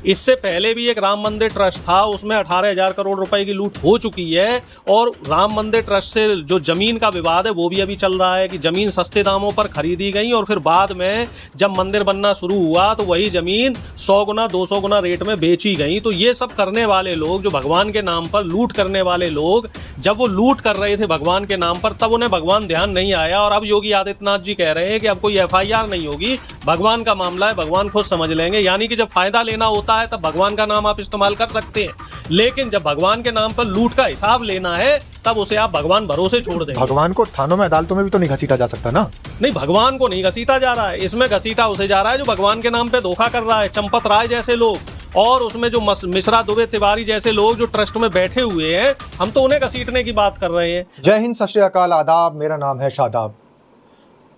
इससे पहले भी एक राम मंदिर ट्रस्ट था, उसमें 18,000 करोड़ रुपए की लूट हो चुकी है। और राम मंदिर ट्रस्ट से जो जमीन का विवाद है वो भी अभी चल रहा है कि जमीन सस्ते दामों पर खरीदी गई और फिर बाद में जब मंदिर बनना शुरू हुआ तो वही जमीन 100 गुना 200 गुना रेट में बेची गई। तो ये सब करने वाले लोग, जो भगवान के नाम पर लूट करने वाले लोग, जब वो लूट कर रहे थे भगवान के नाम पर तब उन्हें भगवान ध्यान नहीं आया। और अब योगी आदित्यनाथ जी कह रहे हैं कि अब कोई FIR नहीं होगी, भगवान का मामला है, भगवान खुद समझ लेंगे। यानी कि जब फायदा लेना होता है तब भगवान का नाम आप इस्तेमाल कर सकते हैं, लेकिन जब भगवान के नाम पर लूट का हिसाब लेना है तब उसे आप भगवान भरोसे छोड़ देंगे। भगवान को थानों में अदालतों में भी तो नहीं घसीटा जा सकता ना। नहीं, भगवान को नहीं घसीटा जा रहा है, इसमें घसीटा उसे जा रहा है जो भगवान के नाम पे धोखा कर रहा है। चंपत राय जैसे लोग और उसमें जो मिश्रा दुबे तिवारी जैसे लोग जो ट्रस्ट में बैठे हुए हैं, हम तो उन्हें घसीटने की बात कर रहे हैं। जय हिंद, सत श्री अकाल, आदाब। मेरा नाम है शादाब।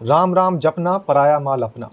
राम राम जपना, पराया माल अपना।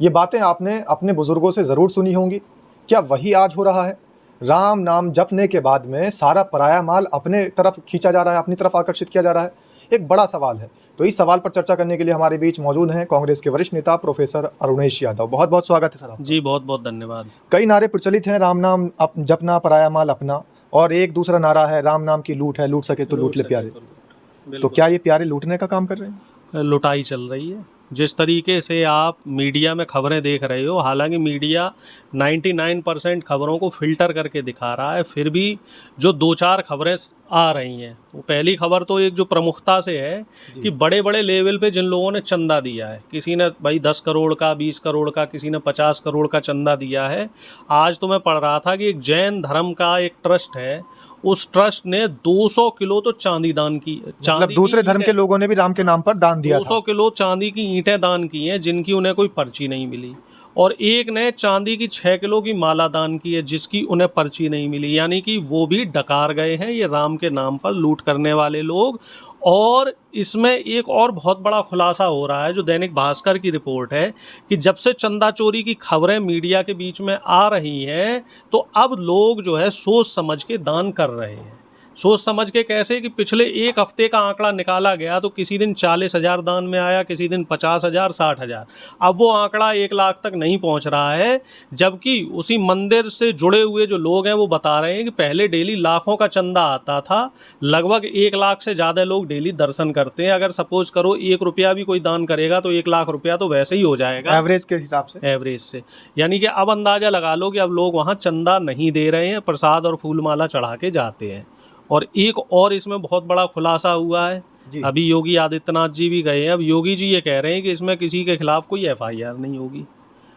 ये बातें आपने अपने बुजुर्गों से ज़रूर सुनी होंगी। क्या वही आज हो रहा है? राम नाम जपने के बाद में सारा पराया माल अपने तरफ खींचा जा रहा है, अपनी तरफ आकर्षित किया जा रहा है। एक बड़ा सवाल है। तो इस सवाल पर चर्चा करने के लिए हमारे बीच मौजूद हैं कांग्रेस के वरिष्ठ नेता प्रोफेसर अरुणेश यादव। बहुत बहुत स्वागत है सर आपका। जी, बहुत बहुत धन्यवाद। कई नारे प्रचलित हैं, राम नाम जपना, पराया माल अपना, और एक दूसरा नारा है राम नाम की लूट है, लूट सके तो लूट ले प्यारे। तो क्या ये प्यारे लूटने का काम कर रहे हैं? लुटाई चल रही है। जिस तरीके से आप मीडिया में खबरें देख रहे हो, हालांकि मीडिया 99% खबरों को फिल्टर करके दिखा रहा है, फिर भी जो 2-4 खबरें आ रही हैं, वो पहली खबर तो एक जो प्रमुखता से है कि बड़े बड़े लेवल पे जिन लोगों ने चंदा दिया है, किसी ने भाई 10 करोड़ का, 20 करोड़ का, किसी ने 50 करोड़ का चंदा दिया है। आज तो मैं पढ़ रहा था कि एक जैन धर्म का एक ट्रस्ट है, उस ट्रस्ट ने 200 किलो तो चांदी दान की। मतलब दूसरे धर्म के लोगों ने भी राम के नाम पर दान दिया 200 किलो चांदी की ईंटें दान की हैं, जिनकी उन्हें कोई पर्ची नहीं मिली। और एक ने चांदी की 6 किलो की माला दान की है, जिसकी उन्हें पर्ची नहीं मिली। यानी कि वो भी डकार गए हैं, ये राम के नाम पर लूट करने वाले लोग। और इसमें एक और बहुत बड़ा खुलासा हो रहा है, जो दैनिक भास्कर की रिपोर्ट है कि जब से चंदा चोरी की खबरें मीडिया के बीच में आ रही हैं, तो अब लोग जो है सोच समझ के दान कर रहे हैं। सोच समझ के कैसे कि पिछले एक हफ्ते का आंकड़ा निकाला गया तो किसी दिन 40,000 दान में आया, किसी दिन 50,000, 60,000। अब वो आंकड़ा 1 लाख तक नहीं पहुंच रहा है, जबकि उसी मंदिर से जुड़े हुए जो लोग हैं वो बता रहे हैं कि पहले डेली लाखों का चंदा आता था, लगभग 1 लाख से ज़्यादा लोग डेली दर्शन करते हैं। अगर सपोज करो 1 रुपया भी कोई दान करेगा तो 1 लाख रुपया तो वैसे ही हो जाएगा एवरेज के हिसाब से। एवरेज से। यानी कि अब अंदाज़ा लगा लो कि अब लोग वहाँ चंदा नहीं दे रहे हैं, प्रसाद और फूल माला चढ़ा के जाते हैं। और एक और इसमें बहुत बड़ा खुलासा हुआ है, अभी योगी आदित्यनाथ जी भी गए हैं। अब योगी जी ये कह रहे हैं कि इसमें किसी के खिलाफ कोई FIR नहीं होगी।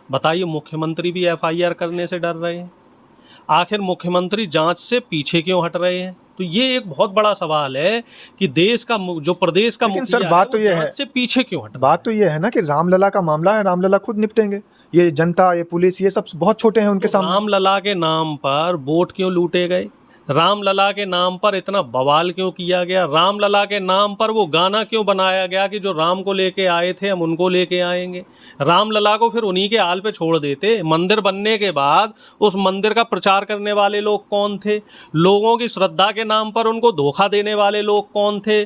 बताइए, मुख्यमंत्री भी FIR करने से डर रहे हैं। आखिर मुख्यमंत्री जांच से पीछे क्यों हट रहे हैं? तो ये एक बहुत बड़ा सवाल है कि देश का जो प्रदेश का मुखिया सर, बात तो ये है, से पीछे क्यों हट। बात तो ये है ना कि रामलला का मामला है, रामलला खुद निपटेंगे। ये जनता, ये पुलिस, ये सब बहुत छोटे हैं उनके सामने। रामलला के नाम पर वोट क्यों लूटे गए? रामलला के नाम पर इतना बवाल क्यों किया गया? रामलला के नाम पर वो गाना क्यों बनाया गया कि जो राम को लेके आए थे हम उनको लेके आएंगे? रामलला को फिर उन्हीं के हाल पे छोड़ देते। मंदिर बनने के बाद उस मंदिर का प्रचार करने वाले लोग कौन थे? लोगों की श्रद्धा के नाम पर उनको धोखा देने वाले लोग कौन थे?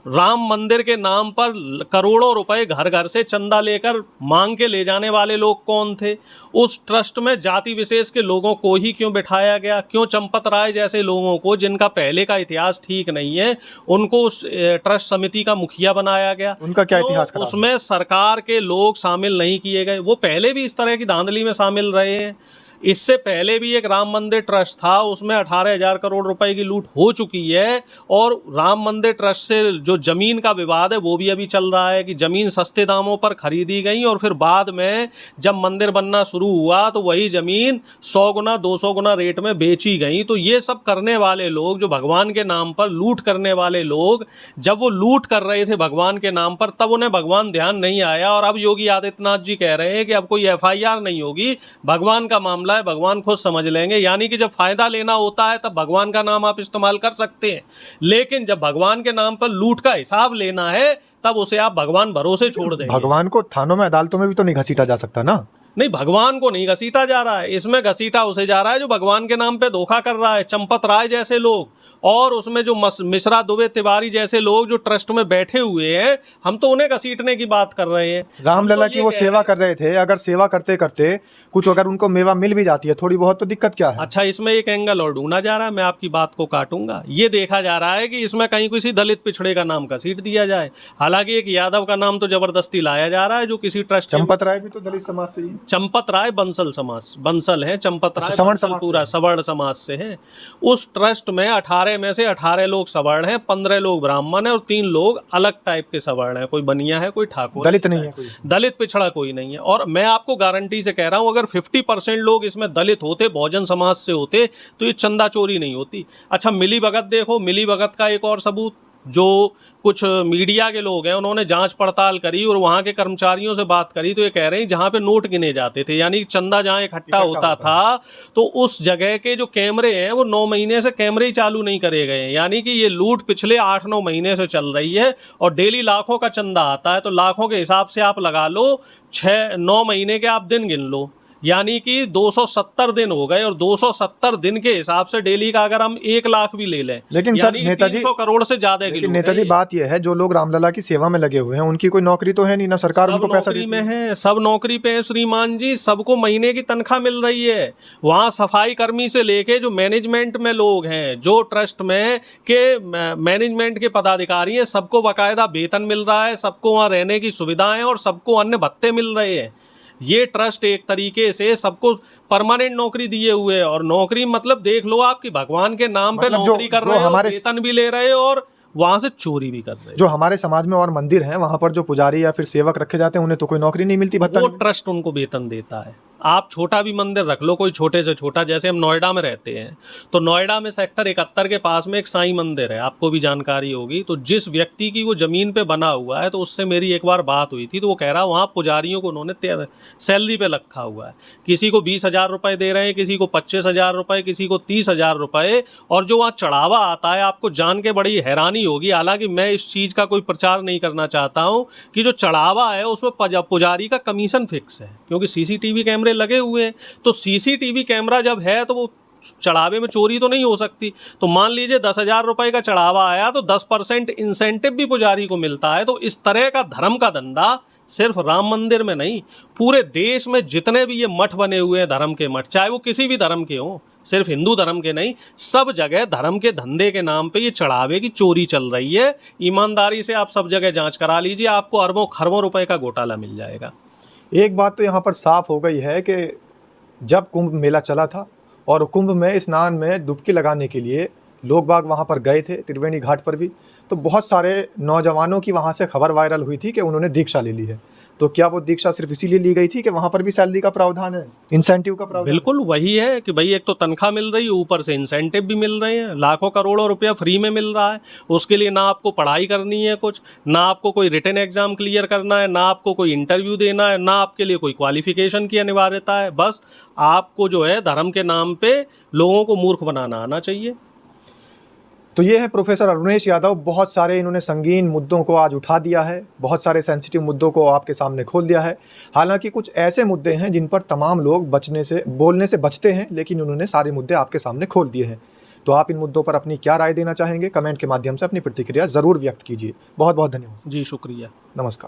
राम मंदिर के नाम पर करोड़ों रुपए घर घर से चंदा लेकर मांग के ले जाने वाले लोग कौन थे? उस ट्रस्ट में जाति विशेष के लोगों को ही क्यों बिठाया गया? क्यों चंपत राय जैसे लोगों को, जिनका पहले का इतिहास ठीक नहीं है, उनको उस ट्रस्ट समिति का मुखिया बनाया गया? उनका क्या इतिहास खराब है? उसमें सरकार के लोग शामिल नहीं किए गए। वो पहले भी इस तरह की धांधली में शामिल रहे हैं। इससे पहले भी एक राम मंदिर ट्रस्ट था, उसमें 18,000 करोड़ रुपए की लूट हो चुकी है। और राम मंदिर ट्रस्ट से जो जमीन का विवाद है वो भी अभी चल रहा है कि जमीन सस्ते दामों पर खरीदी गई और फिर बाद में जब मंदिर बनना शुरू हुआ तो वही जमीन 100 गुना 200 गुना रेट में बेची गई। तो ये सब करने वाले लोग, जो भगवान के नाम पर लूट करने वाले लोग, जब वो लूट कर रहे थे भगवान के नाम पर तब उन्हें भगवान ध्यान नहीं आया। और अब योगी आदित्यनाथ जी कह रहे हैं कि अब कोई FIR नहीं होगी, भगवान का मामला है, भगवान खुद समझ लेंगे। यानी कि जब फायदा लेना होता है तब भगवान का नाम आप इस्तेमाल कर सकते हैं, लेकिन जब भगवान के नाम पर लूट का हिसाब लेना है तब उसे आप भगवान भरोसे छोड़ देंगे। भगवान को थानों में अदालतों में भी तो नहीं घसीटा जा सकता ना। नहीं, भगवान को नहीं घसीटा जा रहा है, इसमें घसीटा उसे जा रहा है जो भगवान के नाम पे धोखा कर रहा है। चंपत राय जैसे लोग और उसमें जो मिश्रा, दुबे, तिवारी जैसे लोग जो ट्रस्ट में बैठे हुए हैं, हम तो उन्हें घसीटने की बात कर रहे हैं। रामलला की वो सेवा कर रहे थे, अगर सेवा करते करते कुछ अगर उनको मेवा मिल भी जाती है थोड़ी बहुत, तो दिक्कत क्या है? अच्छा, इसमें एक एंगल और ढूंढा जा रहा है, मैं आपकी बात को काटूंगा। ये देखा जा रहा है कि इसमें कहीं किसी दलित पिछड़े का नाम घसीट दिया जाए। हालांकि एक यादव का नाम तो जबरदस्ती लाया जा रहा है जो किसी ट्रस्ट। चंपत राय भी तो दलित समाज से ही। चंपत राय बंसल समाज, बंसल है चंपत राय, सवर्ण बंसल समाज पूरा सवर्ण समाज से है। उस ट्रस्ट में 18 में से 18 लोग सवर्ण हैं, 15 लोग ब्राह्मण हैं और 3 लोग अलग टाइप के सवर्ण हैं। कोई बनिया है, कोई ठाकुर, दलित नहीं है कोई, दलित पिछड़ा कोई नहीं है। और मैं आपको गारंटी से कह रहा हूं, अगर 50% लोग इसमें दलित होते, बहुजन समाज से होते, तो ये चंदा चोरी नहीं होती। अच्छा, मिली भगत देखो, मिली भगत का एक और सबूत, जो कुछ मीडिया के लोग हैं उन्होंने जांच पड़ताल करी और वहां के कर्मचारियों से बात करी, तो ये कह रहे हैं जहां पे नोट गिने जाते थे, यानी चंदा जहां इकट्ठा होता था, तो उस जगह के जो कैमरे हैं वो 9 महीने से कैमरे ही चालू नहीं करे गए हैं। यानी कि ये लूट पिछले 8-9 महीने से चल रही है और डेली लाखों का चंदा आता है। तो लाखों के हिसाब से आप लगा लो, 6-9 महीने के आप दिन गिन लो, यानी कि 270 दिन हो गए और 270 दिन के हिसाब से डेली का अगर हम 1 लाख भी ले लें, लेकिन सर नेताजी 300 करोड़ से ज्यादा की लेकिन नेताजी बात यह है, जो लोग रामलला की सेवा में लगे हुए हैं उनकी कोई नौकरी तो है नहीं, ना सरकार उनको पैसा देती में है। सब नौकरी पे है श्रीमान जी, सबको महीने की तनख्वाह मिल रही है। वहाँ सफाई कर्मी से लेके जो मैनेजमेंट में लोग हैं, जो ट्रस्ट में के मैनेजमेंट के पदाधिकारी हैं, सबको बाकायदा वेतन मिल रहा है, सबको वहाँ रहने की सुविधाएं और सबको अन्य भत्ते मिल रहे हैं। ये ट्रस्ट एक तरीके से सबको परमानेंट नौकरी दिए हुए है। और नौकरी मतलब देख लो आपकी भगवान के नाम पे नौकरी कर रहे हो, वेतन भी ले रहे हो और वहां से चोरी भी कर रहे हैं। जो हमारे समाज में और मंदिर हैं, वहां पर जो पुजारी या फिर सेवक रखे जाते हैं, उन्हें तो कोई नौकरी नहीं मिलती, भत्ता वो ट्रस्ट उनको वेतन देता है। आप छोटा भी मंदिर रख लो, कोई छोटे से छोटा, जैसे हम नोएडा में रहते हैं, तो नोएडा में सेक्टर 71 के पास में एक साईं मंदिर है, आपको भी जानकारी होगी। तो जिस व्यक्ति की वो जमीन पे बना हुआ है, तो उससे मेरी एक बार बात हुई थी, तो वो कह रहा वहाँ पुजारियों को उन्होंने सैलरी पे रखा हुआ है। किसी को 20,000 रुपये दे रहे हैं, किसी को 25,000 रुपये, किसी को 30,000 रुपये। और जो वहाँ चढ़ावा आता है, आपको जान के बड़ी हैरानी होगी, हालांकि मैं इस चीज़ का कोई प्रचार नहीं करना चाहता हूँ, कि जो चढ़ावा है उसमें पुजारी का कमीशन फिक्स है, क्योंकि CCTV कैमरे लगे हुए हैं। तो CCTV कैमरा जब है तो वो चढ़ावे में चोरी तो नहीं हो सकती। तो मान लीजिए 10,000 रुपए का चढ़ावा आया तो 10% इंसेंटिव भी पुजारी को मिलता है। तो इस तरह का धर्म का धंधा सिर्फ राम मंदिर में नहीं, पूरे देश में जितने भी ये मठ बने हुए हैं, धर्म के मठ, चाहे वो किसी भी धर्म के हों, सिर्फ हिंदू धर्म के नहीं, सब जगह धर्म के धंधे के नाम पे ये चढ़ावे की चोरी चल रही है। ईमानदारी से आप सब जगह जांच करा लीजिए, आपको अरबों खरबों रुपए का घोटाला मिल जाएगा। एक बात तो यहाँ पर साफ हो गई है कि जब कुंभ मेला चला था और कुंभ में स्नान में डुबकी लगाने के लिए लोग बाग वहाँ पर गए थे, त्रिवेणी घाट पर भी, तो बहुत सारे नौजवानों की वहाँ से खबर वायरल हुई थी कि उन्होंने दीक्षा ले ली है। तो क्या वो दीक्षा सिर्फ इसीलिए ली गई थी कि वहाँ पर भी सैलरी का प्रावधान है, इंसेंटिव का प्रावधान? बिल्कुल वही है कि भाई एक तो तनख्वाह मिल रही है, ऊपर से इंसेंटिव भी मिल रहे हैं, लाखों करोड़ों रुपया फ्री में मिल रहा है। उसके लिए ना आपको पढ़ाई करनी है कुछ, ना आपको कोई रिटन एग्जाम क्लियर करना है, ना आपको कोई इंटरव्यू देना है, ना आपके लिए कोई क्वालिफिकेशन की अनिवार्यता है। बस आपको जो है धर्म के नाम पे लोगों को मूर्ख बनाना आना चाहिए। तो ये है प्रोफेसर अरुणेश यादव। बहुत सारे इन्होंने संगीन मुद्दों को आज उठा दिया है, बहुत सारे सेंसिटिव मुद्दों को आपके सामने खोल दिया है। हालांकि कुछ ऐसे मुद्दे हैं जिन पर तमाम लोग बोलने से बचते हैं, लेकिन उन्होंने सारे मुद्दे आपके सामने खोल दिए हैं। तो आप इन मुद्दों पर अपनी क्या राय देना चाहेंगे, कमेंट के माध्यम से अपनी प्रतिक्रिया ज़रूर व्यक्त कीजिए। बहुत बहुत धन्यवाद जी, शुक्रिया, नमस्कार।